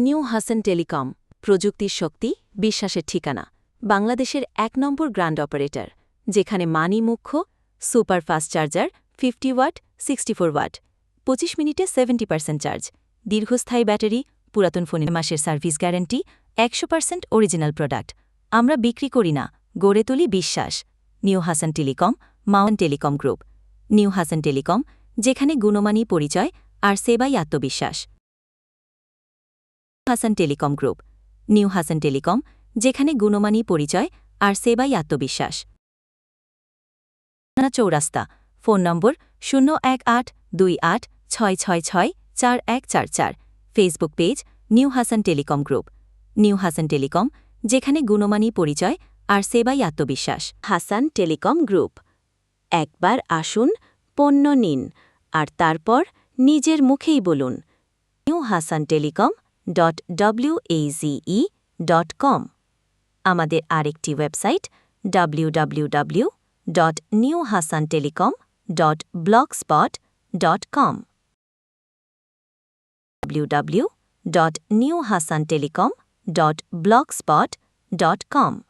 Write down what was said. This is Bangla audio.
নিউ হাসান টেলিকম প্রযুক্তির শক্তি বিশ্বাসের ঠিকানা বাংলাদেশের ১ নম্বর গ্র্যান্ড অপারেটর যেখানে মানি মুখ্য সুপারফাস্ট চার্জার 50 ওয়াট 64 ওয়াট 25 মিনিটে 70% চার্জ দীর্ঘস্থায়ী ব্যাটারি পুরাতন ফোনের মাসের সার্ভিস গ্যারান্টি 100% অরিজিনাল প্রোডাক্ট আমরা বিক্রি করি না গড়ে তুলি বিশ্বাস new Hasan telecom Mount telecom group new Hasan telecom যেখানে গুণমানী পরিচয় আর সেবাই আত্মবিশ্বাস Hasan telecom group new Hasan telecom যেখানে গুণমানী পরিচয় আর সেবাই আত্মবিশ্বাস চৌরাস্তা ফোন নম্বর 0182866644144 Facebook page new Hasan telecom group new Hasan telecom যেখানে গুণমানী পরিচয় আর সেবাই আত্মবিশ্বাস হাসান টেলিকম গ্রুপ একবার আসুন পণ্য নিন আর তারপর নিজের মুখেই বলুন নিউ হাসান টেলিকম waz.com আমাদের আরেকটি ওয়েবসাইট www.newhasantelecom.blogspot.com www.newhasantelecom.blogspot.com